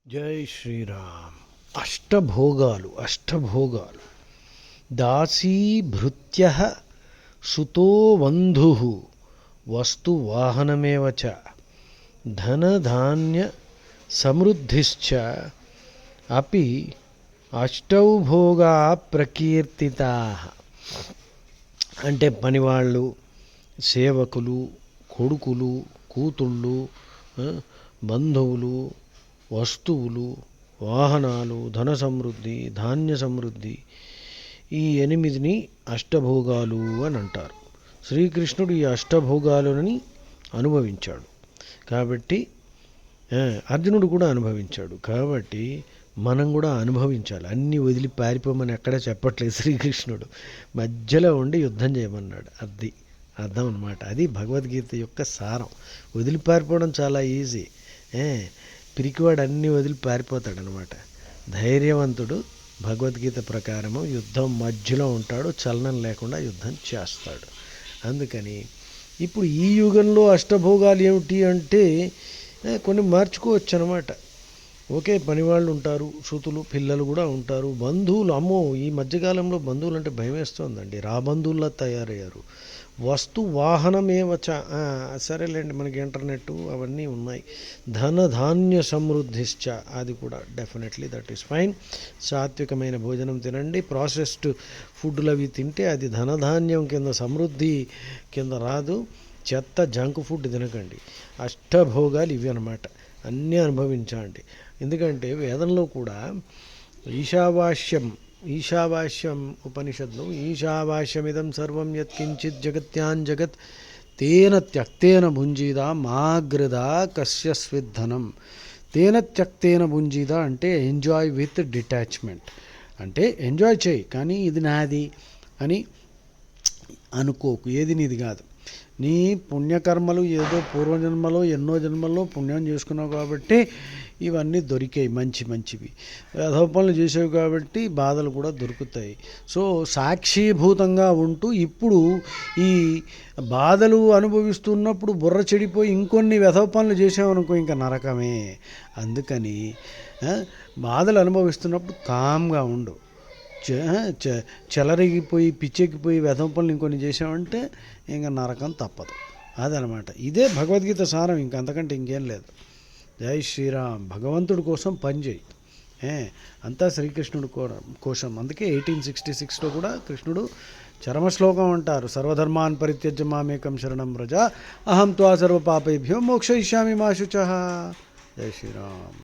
జై శ్రీరామ్. అష్టభోగాలు దాసీభృత్య సుతో బంధు వస్తువాహనమేవ చ ధనధాన్య సమృద్ధిశ్చ అపి అష్టౌ భోగా ప్రకీర్తితా. అంటే పనివాళ్ళు, సేవకులు, కొడుకులు, కూతుళ్ళు, బంధువులు, వస్తువులు, వాహనాలు, ధన సమృద్ధి, ధాన్య సమృద్ధి, ఈ 8ని అష్టభోగాలు అని అంటారు. శ్రీకృష్ణుడు ఈ అష్టభోగాలని అనుభవించాడు కాబట్టి, అర్జునుడు కూడా అనుభవించాడు కాబట్టి మనం కూడా అనుభవించాలి. అన్నీ వదిలి పారిపోమని ఎక్కడా చెప్పట్లేదు శ్రీకృష్ణుడు. మధ్యలో ఉండి యుద్ధం చేయమన్నాడు. అది అర్థం అన్నమాట. అది భగవద్గీత యొక్క సారం. వదిలి పారిపోవడం చాలా ఈజీ. పిరికివాడు అన్నీ వదిలి పారిపోతాడనమాట. ధైర్యవంతుడు భగవద్గీత ప్రకారము యుద్ధం మధ్యలో ఉంటాడు, చలనం లేకుండా యుద్ధం చేస్తాడు. అందుకని ఇప్పుడు ఈ యుగంలో అష్టభోగాలు ఏమిటి అంటే కొన్ని మార్చుకోవచ్చు అనమాట. ఓకే, పనివాళ్ళు ఉంటారు, సూతులు, పిల్లలు కూడా ఉంటారు, బంధువులు. అమ్మో, ఈ మధ్యకాలంలో బంధువులు అంటే భయం వేస్తుందండి. రాబంధువుల్లా తయారయ్యారు. వస్తు వాహనమేవచ, సరేలేండి, మనకి ఇంటర్నెట్ అవన్నీ ఉన్నాయి. ధనధాన్య సమృద్ధిశ్చ, అది కూడా డెఫినెట్లీ దట్ ఈస్ ఫైన్. సాత్వికమైన భోజనం తినండి. ప్రాసెస్డ్ ఫుడ్లు అవి తింటే అది ధనధాన్యం కింద, సమృద్ధి కింద రాదు. చెత్త జంక్ ఫుడ్ తినకండి. అష్టభోగాలు ఇవి అనమాట. అన్నీ అనుభవించండి. ఎందుకంటే వేదంలో కూడా ఈశావాస్యం ఉపనిషత్తులో ఈశావాస్యమిదం సర్వం యత్కించిత్ జగత్యాన్ జగత్ తేన త్యక్తేన భుంజీదా మాగ్రదా కస్యస్విద్ధనం. తేన త్యక్తేన భుంజీదా అంటే ఎంజాయ్ విత్ డిటాచ్మెంట్. అంటే ఎంజాయ్ చేయి, కానీ ఇది నాది అని అనుకోకు. ఏది నీది కాదు. నీ పుణ్యకర్మలు ఏదో పూర్వజన్మలో ఎన్నో జన్మల్లో పుణ్యం చేసుకున్నావు కాబట్టి ఇవన్నీ దొరికాయి, మంచివి. వెధవ పనులు చేసావు కాబట్టి బాధలు కూడా దొరుకుతాయి. సో సాక్షిభూతంగా ఉంటూ ఇప్పుడు ఈ బాధలు అనుభవిస్తున్నప్పుడు బుర్ర చెడిపోయి ఇంకొన్ని వెధవ పనులు చేసామనుకో, ఇంకా నరకమే. అందుకని బాధలు అనుభవిస్తున్నప్పుడు కామ్గా ఉండు. చెలరిగిపోయి పిచ్చెక్కిపోయి వెధవ పనులు ఇంకొన్ని చేసామంటే ఇంకా నరకం తప్పదు. అదనమాట. ఇదే భగవద్గీత సారం, ఇంకంతకంటే ఇంకేం లేదు. జై శ్రీరామ్. భగవంతుడి కోసం పనిచేయి. అంతా శ్రీకృష్ణుడి కోసం. అందుకే 1866లో కూడా కృష్ణుడు చరమశ్లోకం అంటారు, సర్వధర్మాన్ పరిత్యజ్య మామేకం శరణం వ్రజ అహం త్వా సర్వ పాపేభ్యో మోక్షయిష్యామి మా శుచః. జై శ్రీరామ్.